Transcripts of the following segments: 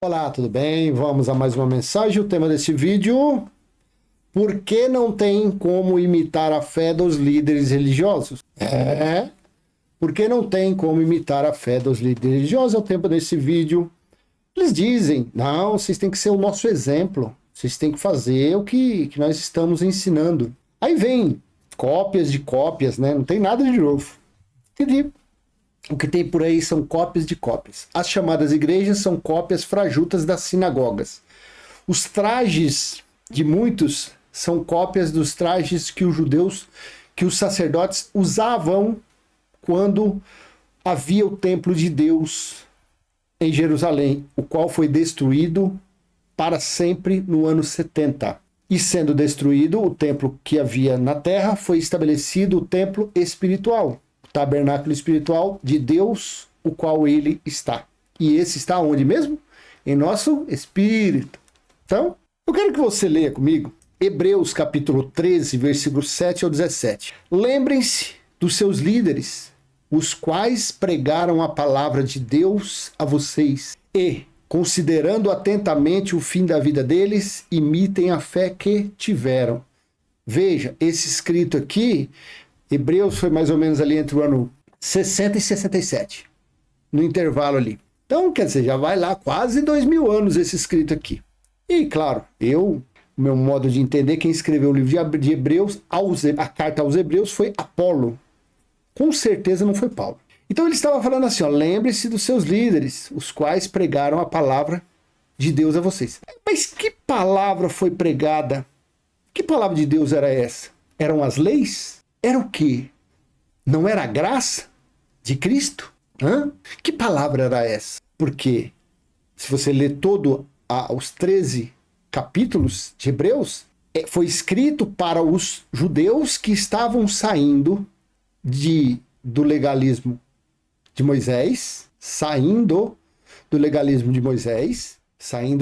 Olá, tudo bem? Vamos a mais uma mensagem. O tema desse vídeo: por que não tem como imitar a fé dos líderes religiosos? Por que não tem como imitar a fé dos líderes religiosos? É o tema desse vídeo. Eles dizem: não, vocês têm que ser o nosso exemplo. Vocês têm que fazer o que nós estamos ensinando. Aí vem cópias de cópias, né? Não tem nada de novo. Entendi. O que tem por aí são cópias de cópias. As chamadas igrejas são cópias fajutas das sinagogas. Os trajes de muitos são cópias dos trajes que os sacerdotes usavam quando havia o templo de Deus em Jerusalém, o qual foi destruído para sempre no ano 70. E sendo destruído o templo que havia na terra, foi estabelecido o templo espiritual, tabernáculo espiritual de Deus, o qual ele está. E esse está onde mesmo? Em nosso espírito. Então, eu quero que você leia comigo Hebreus capítulo 13, versículos 7 ao 17. Lembrem-se dos seus líderes, os quais pregaram a palavra de Deus a vocês, e, considerando atentamente o fim da vida deles, imitem a fé que tiveram. Veja, esse escrito aqui, Hebreus foi mais ou menos ali entre o ano 60 e 67, no intervalo ali. Então, quer dizer, já vai lá quase 2000 anos esse escrito aqui. E, claro, o meu modo de entender, quem escreveu o livro de Hebreus, a carta aos Hebreus, foi Apolo. Com certeza não foi Paulo. Então ele estava falando assim, ó, lembre-se dos seus líderes, os quais pregaram a palavra de Deus a vocês. Mas que palavra foi pregada? Que palavra de Deus era essa? Eram as leis? Era o quê? Não era a graça de Cristo? Que palavra era essa? Porque se você ler os 13 capítulos de Hebreus, foi escrito para os judeus que estavam saindo do legalismo de Moisés, saindo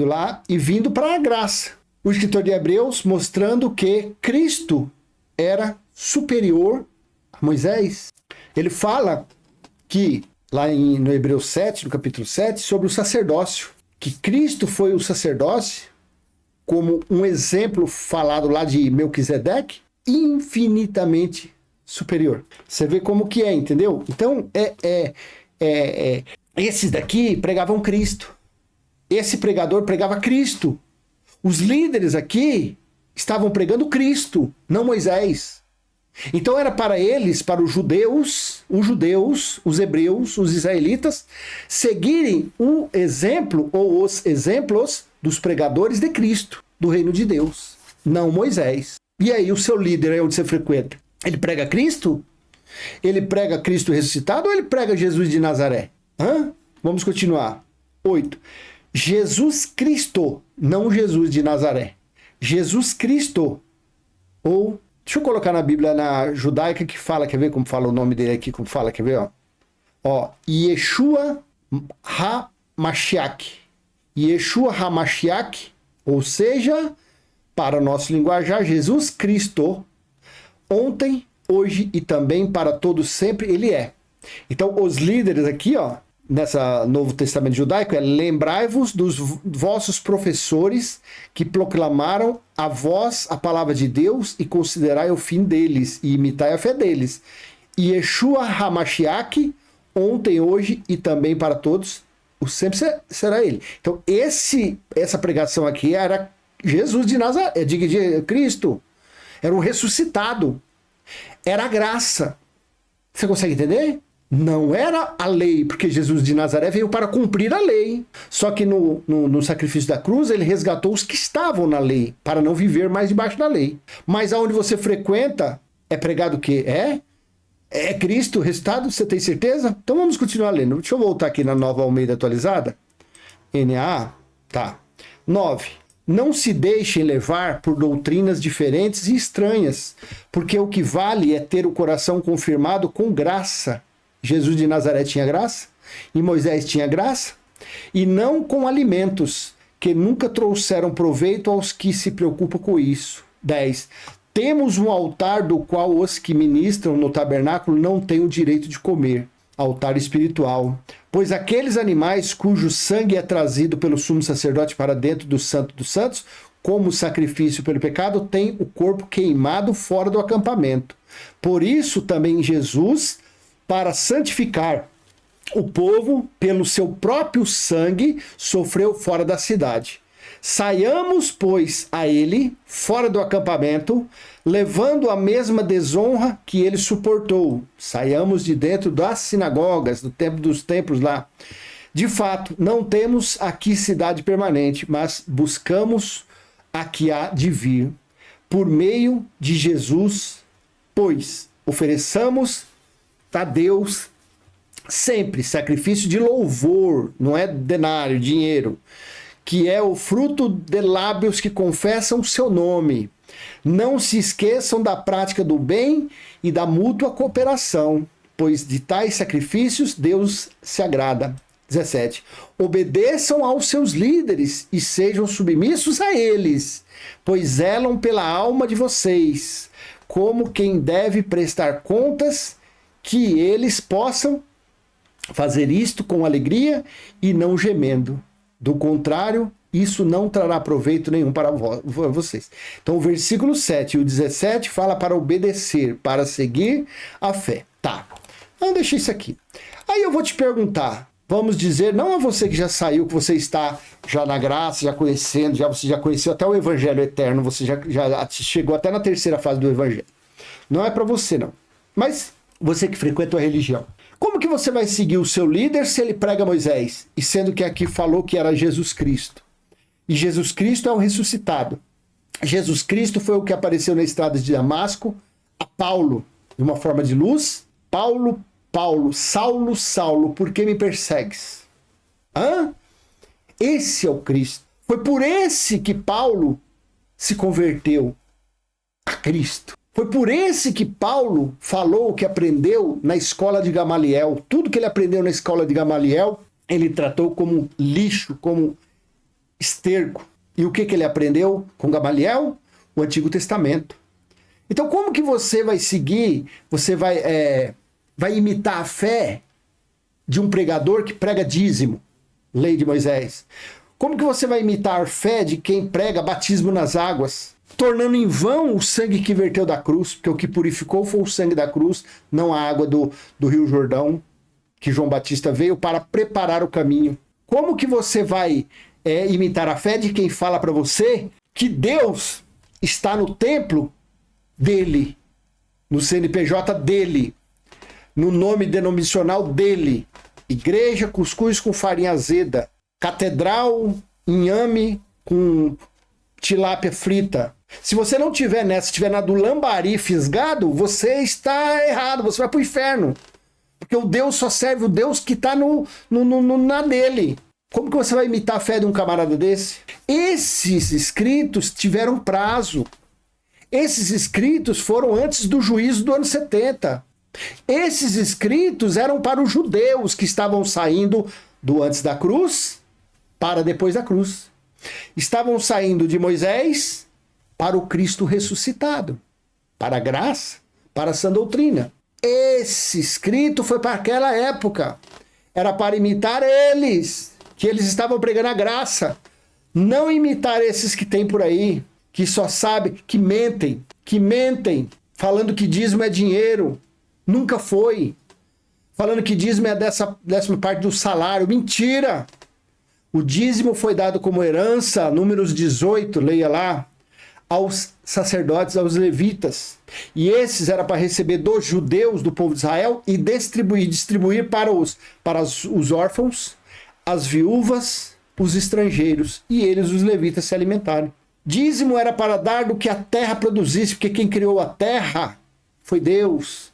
lá e vindo para a graça. O escritor de Hebreus mostrando que Cristo era superior a Moisés. Ele fala que, lá no Hebreus 7, no capítulo 7, sobre o sacerdócio, que Cristo foi o sacerdócio, como um exemplo falado lá de Melquisedeque, infinitamente superior. Você vê como que é, entendeu? Então, esses daqui pregavam Cristo. Esse pregador pregava Cristo. Os líderes aqui estavam pregando Cristo, não Moisés. Então era para eles, para os judeus, os hebreus, os israelitas, seguirem o exemplo ou os exemplos dos pregadores de Cristo, do reino de Deus, não Moisés. E aí o seu líder, aí onde você frequenta, ele prega Cristo? Ele prega Cristo ressuscitado ou ele prega Jesus de Nazaré? Vamos continuar. 8. Jesus Cristo, não Jesus de Nazaré. Jesus Cristo, ou deixa eu colocar na Bíblia, na judaica, que fala, quer ver como fala o nome dele aqui, como fala, quer ver, ó? Yeshua HaMashiach. Yeshua HaMashiach, ou seja, para o nosso linguajar, Jesus Cristo, ontem, hoje e também para todos sempre, ele é. Então, os líderes aqui, nessa Novo Testamento judaico, lembrai-vos dos vossos professores que proclamaram a vós a palavra de Deus e considerai o fim deles e imitai a fé deles. E Yeshua HaMashiach, ontem, hoje e também para todos, o sempre será ele. Então, essa pregação aqui era Jesus de Nazaré, de Cristo. Era um ressuscitado. Era a graça. Você consegue entender? Não era a lei, porque Jesus de Nazaré veio para cumprir a lei. Só que no sacrifício da cruz, ele resgatou os que estavam na lei, para não viver mais debaixo da lei. Mas aonde você frequenta, é pregado o quê? É Cristo ressuscitado? Você tem certeza? Então vamos continuar lendo. Deixa eu voltar aqui na Nova Almeida Atualizada. NA, tá. 9. Não se deixem levar por doutrinas diferentes e estranhas, porque o que vale é ter o coração confirmado com graça. Jesus de Nazaré tinha graça, e Moisés tinha graça, e não com alimentos que nunca trouxeram proveito aos que se preocupam com isso. 10. Temos um altar do qual os que ministram no tabernáculo não têm o direito de comer. altar espiritual. Pois aqueles animais cujo sangue é trazido pelo sumo sacerdote para dentro do Santo dos Santos, como sacrifício pelo pecado, têm o corpo queimado fora do acampamento. Por isso também Jesus, para santificar o povo, pelo seu próprio sangue, sofreu fora da cidade. Saiamos, pois, a ele, fora do acampamento, levando a mesma desonra que ele suportou. Saiamos de dentro das sinagogas, do templo dos templos lá. De fato, não temos aqui cidade permanente, mas buscamos a que há de vir, por meio de Jesus, pois ofereçamos a Deus sempre sacrifício de louvor, não é denário, dinheiro, que é o fruto de lábios que confessam o seu nome. Não se esqueçam da prática do bem e da mútua cooperação, pois de tais sacrifícios Deus se agrada. 17. Obedeçam aos seus líderes e sejam submissos a eles, pois zelam pela alma de vocês, como quem deve prestar contas, que eles possam fazer isto com alegria e não gemendo. Do contrário, isso não trará proveito nenhum para vocês. Então, o versículo 7 e o 17 fala para obedecer, para seguir a fé. Tá, então deixa isso aqui. Aí eu vou te perguntar, vamos dizer, não a você que já saiu, que você está já na graça, já conhecendo, você já conheceu até o evangelho eterno, você já chegou até na terceira fase do evangelho. Não é para você, não. Mas você que frequenta a religião. Como que você vai seguir o seu líder se ele prega Moisés? E sendo que aqui falou que era Jesus Cristo. E Jesus Cristo é o ressuscitado. Jesus Cristo foi o que apareceu na estrada de Damasco a Paulo, de uma forma de luz. Paulo, Saulo, Saulo, por que me persegues? Esse é o Cristo. Foi por esse que Paulo se converteu a Cristo. Foi por esse que Paulo falou o que aprendeu na escola de Gamaliel. Tudo que ele aprendeu na escola de Gamaliel, ele tratou como lixo, como esterco. E o que ele aprendeu com Gamaliel? O Antigo Testamento. Então, como que você vai seguir, você vai imitar a fé de um pregador que prega dízimo, lei de Moisés? Como que você vai imitar a fé de quem prega batismo nas águas, tornando em vão o sangue que verteu da cruz, porque o que purificou foi o sangue da cruz, não a água do Rio Jordão, que João Batista veio para preparar o caminho? Como que você vai imitar a fé de quem fala para você que Deus está no templo dele, no CNPJ dele, no nome denominacional dele, igreja cuscuz com farinha azeda, catedral inhame com tilápia frita? Se você não tiver nessa, estiver na do lambari fisgado, você está errado, você vai para o inferno. Porque o Deus só serve o Deus que está na dele. Como que você vai imitar a fé de um camarada desse? Esses escritos tiveram prazo. Esses escritos foram antes do juízo do ano 70. Esses escritos eram para os judeus que estavam saindo do antes da cruz para depois da cruz. Estavam saindo de Moisés para o Cristo ressuscitado, para a graça, para a sã doutrina. Esse escrito foi para aquela época. Era para imitar eles, que eles estavam pregando a graça. Não imitar esses que tem por aí, que só sabem, que mentem, falando que dízimo é dinheiro. Nunca foi. Falando que dízimo é a décima parte do salário. Mentira! O dízimo foi dado como herança, Números 18, leia lá, aos sacerdotes, aos levitas. E esses era para receber dos judeus, do povo de Israel, e distribuir para os órfãos, as viúvas, os estrangeiros, e eles, os levitas, se alimentaram. Dízimo era para dar do que a terra produzisse, porque quem criou a terra foi Deus.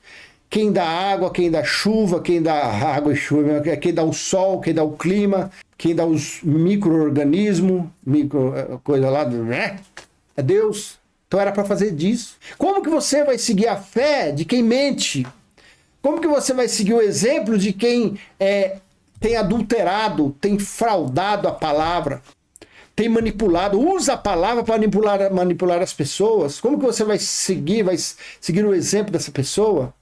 Quem dá água, quem dá chuva, quem dá água e chuva, quem dá o sol, quem dá o clima, quem dá os micro-organismos, coisa lá, é Deus. Então era para fazer disso. Como que você vai seguir a fé de quem mente? Como que você vai seguir o exemplo de quem tem adulterado, tem fraudado a palavra, tem manipulado, usa a palavra para manipular as pessoas? Como que você vai seguir o exemplo dessa pessoa?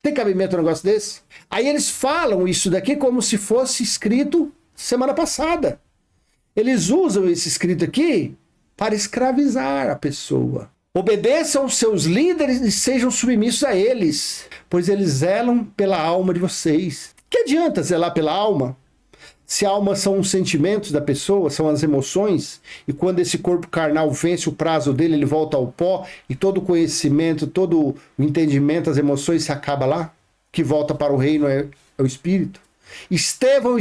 Tem cabimento um negócio desse? Aí eles falam isso daqui como se fosse escrito semana passada. Eles usam esse escrito aqui para escravizar a pessoa. Obedeçam aos seus líderes e sejam submissos a eles, pois eles zelam pela alma de vocês. Que adianta zelar pela alma? Se a alma são os sentimentos da pessoa, são as emoções, e quando esse corpo carnal vence o prazo dele, ele volta ao pó, e todo o conhecimento, todo o entendimento, as emoções se acaba lá, que volta para o reino é o Espírito. Estevão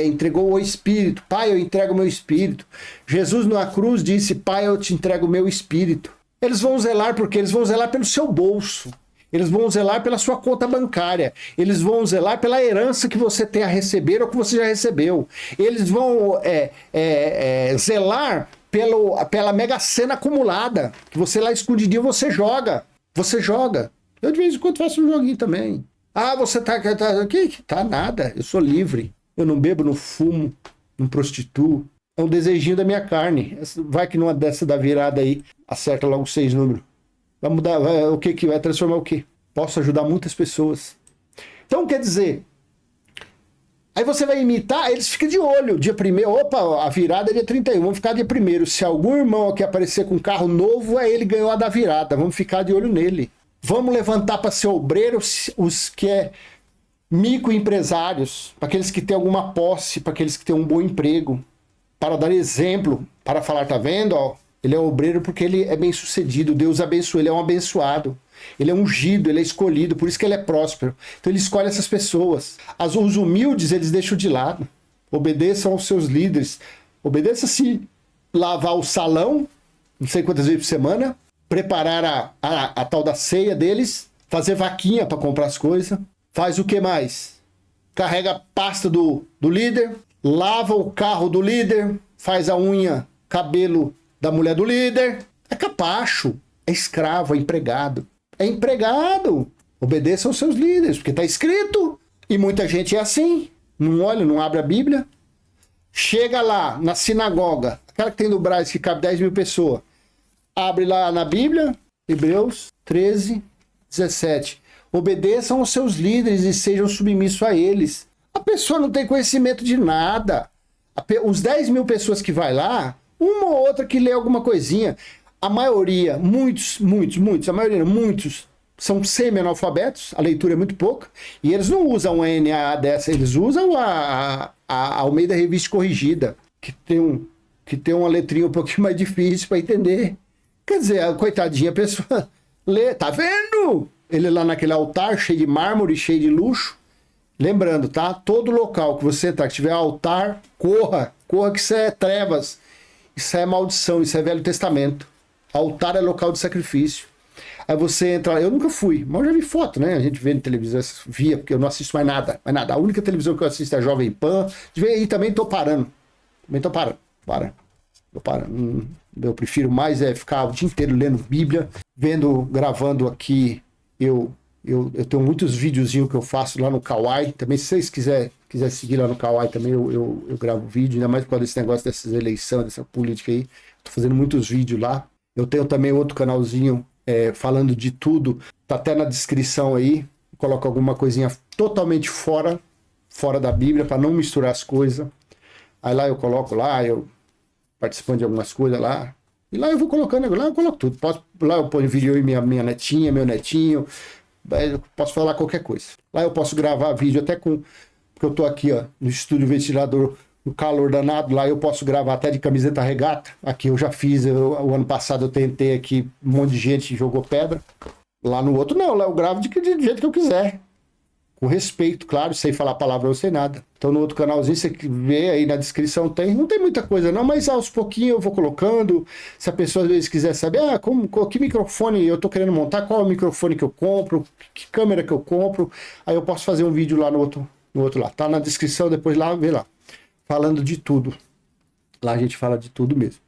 entregou o Espírito. Pai, eu entrego o meu Espírito. Jesus na cruz disse, Pai, eu te entrego o meu Espírito. Eles vão zelar porque eles vão zelar pelo seu bolso. Eles vão zelar pela sua conta bancária. Eles vão zelar pela herança que você tem a receber ou que você já recebeu. Eles vão zelar pela mega sena acumulada. Que você lá escondidinho você joga. Você joga. Eu de vez em quando faço um joguinho também. Ah, você tá aqui? Tá nada. Eu sou livre. Eu não bebo, não fumo, não prostituo. É um desejinho da minha carne. Vai que numa dessa da virada aí, acerta logo 6 números. Vai mudar, o que vai transformar o quê? Posso ajudar muitas pessoas. Então, quer dizer, aí você vai imitar, eles ficam de olho, dia 1º, opa, a virada é dia 31, vamos ficar dia 1º. Se algum irmão aqui aparecer com um carro novo, é ele ganhou a da virada, vamos ficar de olho nele. Vamos levantar para ser obreiro os que é microempresários, para aqueles que têm alguma posse, para aqueles que têm um bom emprego, para dar exemplo, para falar, tá vendo, ó, ele é obreiro porque ele é bem sucedido, Deus abençoa, ele é um abençoado, ele é ungido, ele é escolhido, por isso que ele é próspero. Então ele escolhe essas pessoas. Os humildes eles deixam de lado, obedeçam aos seus líderes, obedeça-se lavar o salão, não sei quantas vezes por semana, preparar a tal da ceia deles, fazer vaquinha para comprar as coisas, faz o que mais? Carrega a pasta do líder, lava o carro do líder, faz a unha, cabelo da mulher do líder, é capacho, é escravo, é empregado. É empregado. Obedeça aos seus líderes, porque está escrito. E muita gente é assim, não olha, não abre a Bíblia. Chega lá na sinagoga, aquela que tem no Brás que cabe 10 mil pessoas, abre lá na Bíblia, Hebreus 13, 17. Obedeçam aos seus líderes e sejam submissos a eles. A pessoa não tem conhecimento de nada. Os 10 mil pessoas que vai lá, uma ou outra que lê alguma coisinha. A maioria, muitos, são semi-analfabetos, a leitura é muito pouca, e eles não usam a NAA dessa, eles usam a Almeida Revista Corrigida, que tem uma letrinha um pouquinho mais difícil para entender. Quer dizer, a coitadinha pessoa lê, tá vendo? Ele lá naquele altar, cheio de mármore, cheio de luxo. Lembrando, tá? Todo local que você entrar, que tiver altar, corra que isso é trevas. Isso é maldição, isso é Velho Testamento. Altar é local de sacrifício. Aí você entra, eu nunca fui, mas eu já vi foto, né? A gente vê na televisão, via, porque eu não assisto mais nada. A única televisão que eu assisto é a Jovem Pan. E também tô parando. Tô parando. Eu prefiro mais ficar o dia inteiro lendo Bíblia, gravando aqui. Eu tenho muitos videozinhos que eu faço lá no Kawai. Também, se vocês quiserem seguir lá no Kawai, também eu gravo vídeo, ainda mais por causa desse negócio dessas eleições, dessa política aí. Tô fazendo muitos vídeos lá. Eu tenho também outro canalzinho falando de tudo. Tá até na descrição aí. Coloco alguma coisinha totalmente fora da Bíblia, para não misturar as coisas. Aí lá eu coloco lá, eu participando de algumas coisas lá. E lá eu vou colocando, lá eu coloco tudo. Lá eu ponho vídeo eu e minha netinha, meu netinho. Eu posso falar qualquer coisa. Lá eu posso gravar vídeo até porque eu tô aqui, ó, no estúdio ventilador, no calor danado. Lá eu posso gravar até de camiseta regata. Aqui eu já fiz, o ano passado eu tentei aqui, um monte de gente jogou pedra. Lá no outro não, lá eu gravo do jeito que eu quiser. Com respeito, claro, sem falar palavrão, sem nada. Então no outro canalzinho, você vê aí na descrição, não tem muita coisa não, mas aos pouquinhos eu vou colocando. Se a pessoa às vezes quiser saber, que microfone eu tô querendo montar, qual é o microfone que eu compro, que câmera que eu compro, aí eu posso fazer um vídeo lá no outro lá. Tá na descrição, depois lá, vê lá. Falando de tudo. Lá a gente fala de tudo mesmo.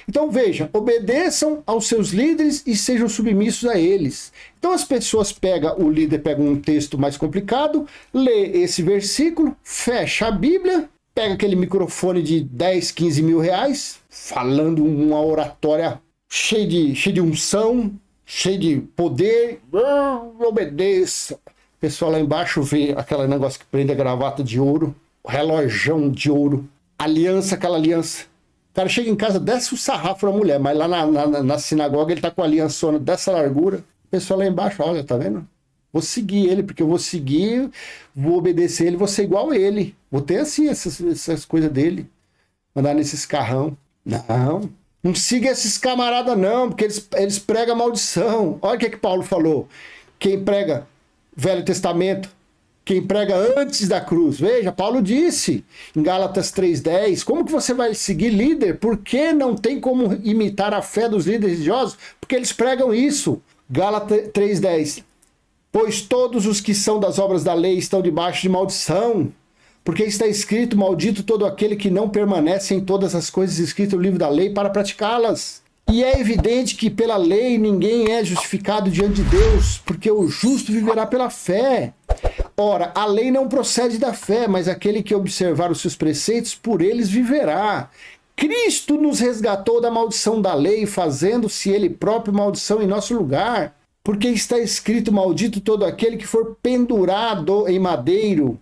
Então veja, obedeçam aos seus líderes e sejam submissos a eles. Então as pessoas o líder pega um texto mais complicado, lê esse versículo, fecha a Bíblia, pega aquele microfone de 10, 15 mil reais, falando uma oratória cheia de unção, cheia de poder, obedeça. pessoal lá embaixo vê aquele negócio que prende a gravata de ouro, o relógio de ouro, aliança, aquela aliança. O cara chega em casa, desce o sarrafo na mulher, mas lá na sinagoga ele tá com a aliançona dessa largura. O pessoal lá embaixo, olha, tá vendo? Vou seguir ele, porque eu vou seguir, vou obedecer ele, vou ser igual a ele. Vou ter assim essas coisas dele. Andar nesses carrão. Não siga esses camaradas não, porque eles pregam maldição. Olha o que Paulo falou. Quem prega Velho Testamento, quem prega antes da cruz. Veja, Paulo disse em Gálatas 3:10, como que você vai seguir líder? Porque não tem como imitar a fé dos líderes religiosos? Porque eles pregam isso. Gálatas 3:10, pois todos os que são das obras da lei estão debaixo de maldição. Porque está escrito, maldito todo aquele que não permanece em todas as coisas escritas no livro da lei para praticá-las. E é evidente que pela lei ninguém é justificado diante de Deus, porque o justo viverá pela fé. Ora, a lei não procede da fé, mas aquele que observar os seus preceitos, por eles viverá. Cristo nos resgatou da maldição da lei, fazendo-se ele próprio maldição em nosso lugar. Porque está escrito, maldito todo aquele que for pendurado em madeiro,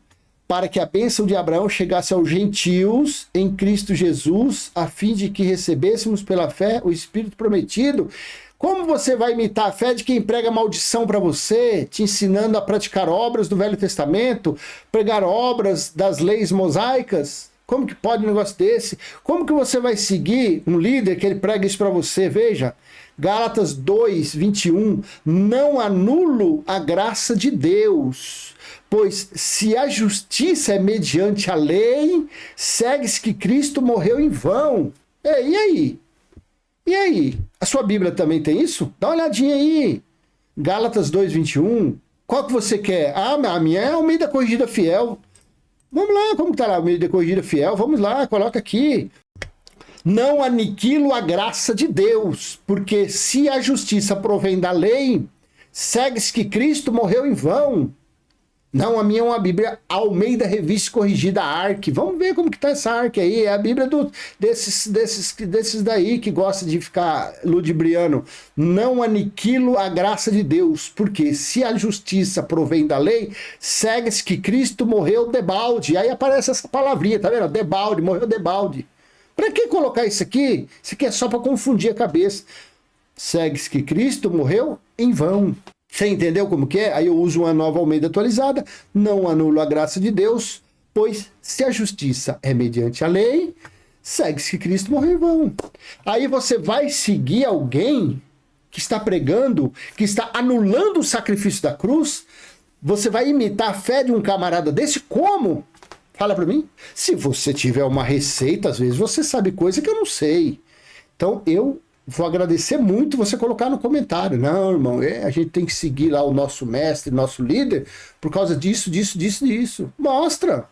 para que a bênção de Abraão chegasse aos gentios em Cristo Jesus, a fim de que recebêssemos pela fé o Espírito prometido. Como você vai imitar a fé de quem prega maldição para você, te ensinando a praticar obras do Velho Testamento, pregar obras das leis mosaicas? Como que pode um negócio desse? Como que você vai seguir um líder que ele prega isso para você? Veja, Gálatas 2:21, não anulo a graça de Deus, pois se a justiça é mediante a lei, segue-se que Cristo morreu em vão. E aí? E aí? A sua Bíblia também tem isso? Dá uma olhadinha aí. Gálatas 2:21. Qual que você quer? Ah, a minha é Almeida Corrigida Fiel. Vamos lá, como que tá lá? Almeida Corrigida Fiel. Vamos lá, coloca aqui. Não aniquilo a graça de Deus, porque se a justiça provém da lei, segue-se que Cristo morreu em vão. Não, a minha é uma Bíblia Almeida Revista Corrigida Arc. Vamos ver como que tá essa Arc aí. É a Bíblia desses daí que gosta de ficar ludibriando. Não aniquilo a graça de Deus, porque se a justiça provém da lei, segue-se que Cristo morreu debalde. Aí aparece essa palavrinha, tá vendo? Debalde, morreu debalde. Para que colocar isso aqui? Isso aqui é só para confundir a cabeça. Segue-se que Cristo morreu em vão. Você entendeu como que é? Aí eu uso uma nova Almeida atualizada. Não anulo a graça de Deus, pois se a justiça é mediante a lei, segue-se que Cristo morreu em vão. Aí você vai seguir alguém que está pregando, que está anulando o sacrifício da cruz? Você vai imitar a fé de um camarada desse? Como? Fala para mim. Se você tiver uma receita, às vezes você sabe coisa que eu não sei. Então eu vou agradecer muito você colocar no comentário. Não, irmão, a gente tem que seguir lá o nosso mestre, nosso líder, por causa disso. Mostra.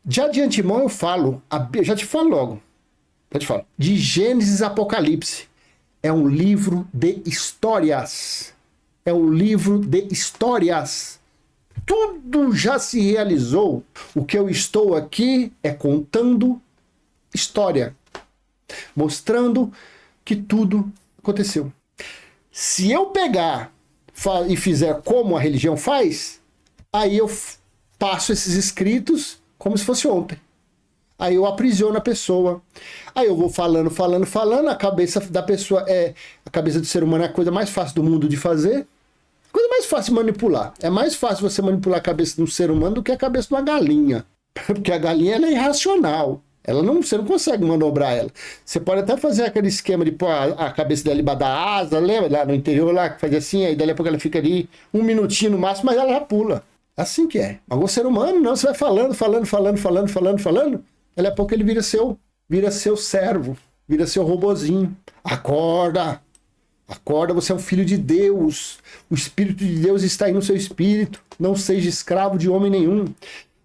Já de antemão eu falo, já te falo logo. De Gênesis a Apocalipse. É um livro de histórias. Tudo já se realizou. O que eu estou aqui é contando história. Mostrando que tudo aconteceu. Se eu pegar e fizer como a religião faz, aí eu passo esses escritos como se fosse ontem. Aí eu aprisiono a pessoa. Aí eu vou falando, a cabeça da pessoa a cabeça do ser humano é a coisa mais fácil do mundo de fazer. Coisa mais fácil de manipular. É mais fácil você manipular a cabeça de um ser humano do que a cabeça de uma galinha. Porque a galinha ela é irracional. Você não consegue manobrar ela. Você pode até fazer aquele esquema de pôr a cabeça dela embaixo da asa, lembra? Lá no interior, lá, que fazia assim, aí dali a pouco ela fica ali um minutinho no máximo, mas ela já pula. Assim que é. Mas o ser humano, não, você vai falando. Dali a pouco ele vira seu servo, vira seu robozinho. Acorda, você é um filho de Deus. O Espírito de Deus está aí no seu espírito. Não seja escravo de homem nenhum.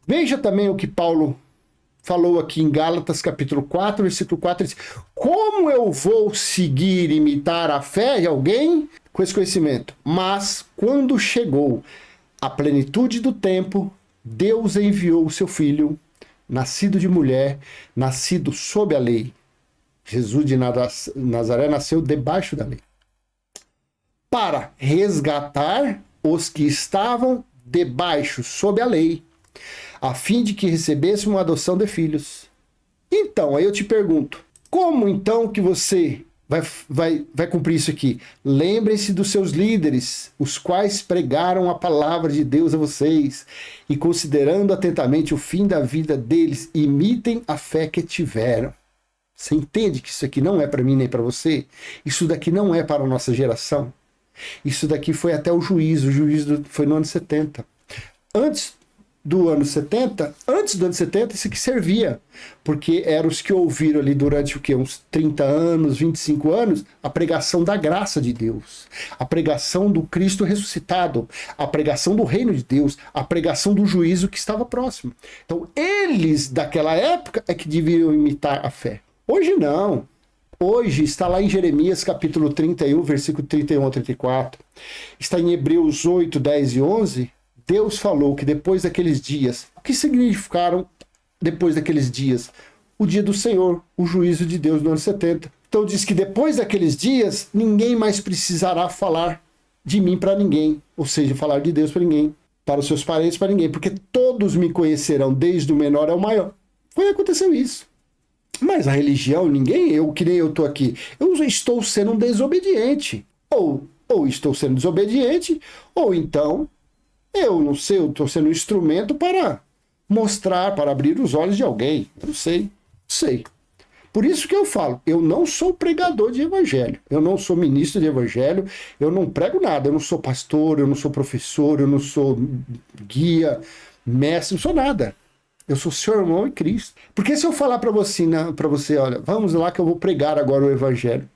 Veja também o que Paulo falou aqui em Gálatas capítulo 4, versículo 4, ele diz, como eu vou seguir, imitar a fé de alguém com esse conhecimento? Mas quando chegou a plenitude do tempo, Deus enviou o seu filho, nascido de mulher, nascido sob a lei. Jesus de Nazaré nasceu debaixo da lei, para resgatar os que estavam debaixo, sob a lei, a fim de que recebesse uma adoção de filhos. Então, aí eu te pergunto, como então que você vai cumprir isso aqui? Lembrem-se dos seus líderes, os quais pregaram a palavra de Deus a vocês, e considerando atentamente o fim da vida deles, imitem a fé que tiveram. Você entende que isso aqui não é para mim nem para você? Isso daqui não é para a nossa geração. Isso daqui foi até o juízo foi no ano 70. Antes do ano 70, isso aqui servia, porque eram os que ouviram ali durante o quê? Uns 30 anos, 25 anos, a pregação da graça de Deus, a pregação do Cristo ressuscitado, a pregação do reino de Deus, a pregação do juízo que estava próximo. Então, eles daquela época é que deviam imitar a fé. Hoje não. Hoje está lá em Jeremias capítulo 31, versículo 31 a 34. Está em Hebreus 8, 10 e 11. Deus falou que depois daqueles dias, o que significaram depois daqueles dias? O dia do Senhor, o juízo de Deus no ano 70. Então diz que depois daqueles dias, ninguém mais precisará falar de mim para ninguém. Ou seja, falar de Deus para ninguém, para os seus parentes para ninguém. Porque todos me conhecerão, desde o menor ao maior. Aconteceu isso. Mas a religião, que nem eu estou aqui, eu estou sendo um desobediente. Ou estou sendo desobediente, ou então, eu não sei, eu estou sendo um instrumento para mostrar, para abrir os olhos de alguém. Eu não sei. Por isso que eu falo, eu não sou pregador de evangelho, eu não sou ministro de evangelho, eu não prego nada, eu não sou pastor, eu não sou professor, eu não sou guia, mestre, não sou nada. Eu sou seu irmão em Cristo. Porque se eu falar para você, olha, vamos lá que eu vou pregar agora o evangelho,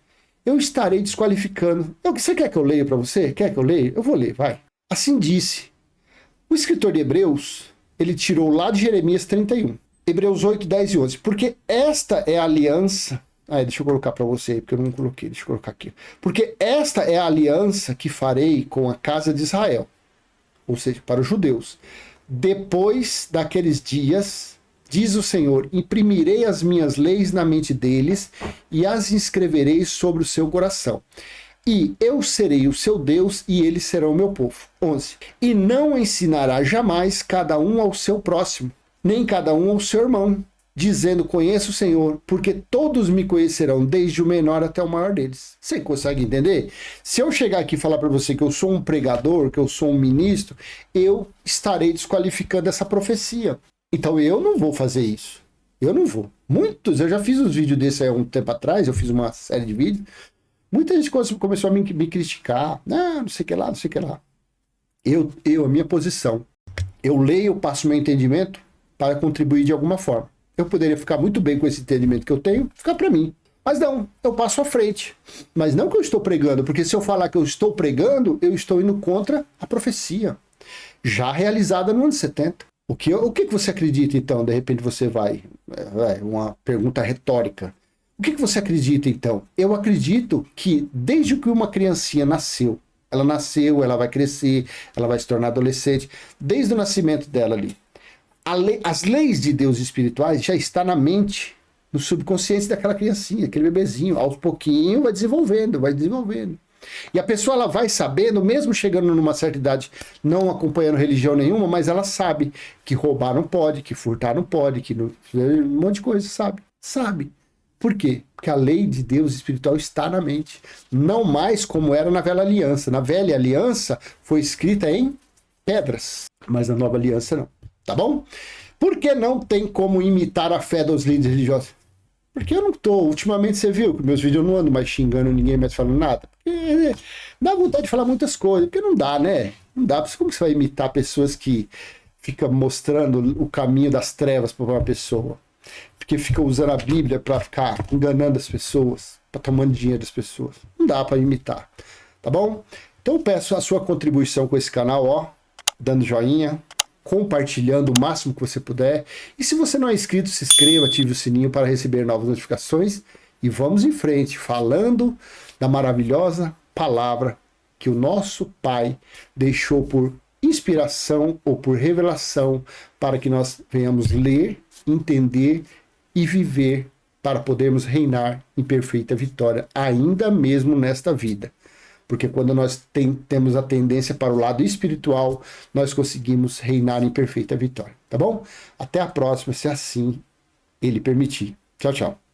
eu estarei desqualificando. Você quer que eu leia para você? Quer que eu leia? Eu vou ler, vai. Assim disse. O escritor de Hebreus, ele tirou lá de Jeremias 31. Hebreus 8, 10 e 11. Porque esta é a aliança... deixa eu colocar para você aí, porque eu não coloquei. Deixa eu colocar aqui. Porque esta é a aliança que farei com a casa de Israel. Ou seja, para os judeus. Depois daqueles dias, diz o Senhor, imprimirei as minhas leis na mente deles e as inscreverei sobre o seu coração. E eu serei o seu Deus e eles serão o meu povo. 11. E não ensinará jamais cada um ao seu próximo, nem cada um ao seu irmão, dizendo, conheço o Senhor, porque todos me conhecerão, desde o menor até o maior deles. Você consegue entender? Se eu chegar aqui e falar para você que eu sou um pregador, que eu sou um ministro, eu estarei desqualificando essa profecia. Então eu não vou fazer isso. Eu não vou. Eu já fiz uns vídeos desse há um tempo atrás, eu fiz uma série de vídeos. Muita gente começou a me criticar. Não sei o que lá, não sei o que lá. A minha posição. Eu leio, passo meu entendimento para contribuir de alguma forma. Eu poderia ficar muito bem com esse entendimento que eu tenho, ficar para mim. Mas não, eu passo à frente. Mas não que eu estou pregando, porque se eu falar que eu estou pregando, eu estou indo contra a profecia, já realizada no ano 70. O que você acredita, então? De repente você vai... uma pergunta retórica. O que você acredita, então? Eu acredito que desde que uma criancinha nasceu, ela vai crescer, ela vai se tornar adolescente, desde o nascimento dela ali. As leis de Deus espirituais já estão na mente, no subconsciente daquela criancinha, aquele bebezinho. Aos pouquinhos vai desenvolvendo. E a pessoa ela vai sabendo, mesmo chegando numa certa idade, não acompanhando religião nenhuma, mas ela sabe que roubar não pode, que furtar não pode, que um monte de coisa, sabe. Por quê? Porque a lei de Deus espiritual está na mente. Não mais como era na velha aliança. Na velha aliança foi escrita em pedras, mas na nova aliança não. Tá bom? Por que não tem como imitar a fé dos líderes religiosos? Porque eu não tô. Ultimamente você viu que meus vídeos eu não ando mais xingando ninguém, mais falando nada. Porque dá vontade de falar muitas coisas. Porque não dá, né? Não dá. Como você vai imitar pessoas que ficam mostrando o caminho das trevas para uma pessoa? Porque ficam usando a Bíblia para ficar enganando as pessoas, para tomando dinheiro das pessoas. Não dá para imitar. Tá bom? Então eu peço a sua contribuição com esse canal, dando joinha, compartilhando o máximo que você puder. E se você não é inscrito, se inscreva, ative o sininho para receber novas notificações. E vamos em frente, falando da maravilhosa palavra que o nosso Pai deixou por inspiração ou por revelação para que nós venhamos ler, entender e viver para podermos reinar em perfeita vitória, ainda mesmo nesta vida. Porque quando nós temos a tendência para o lado espiritual, nós conseguimos reinar em perfeita vitória, tá bom? Até a próxima, se assim ele permitir. Tchau, tchau.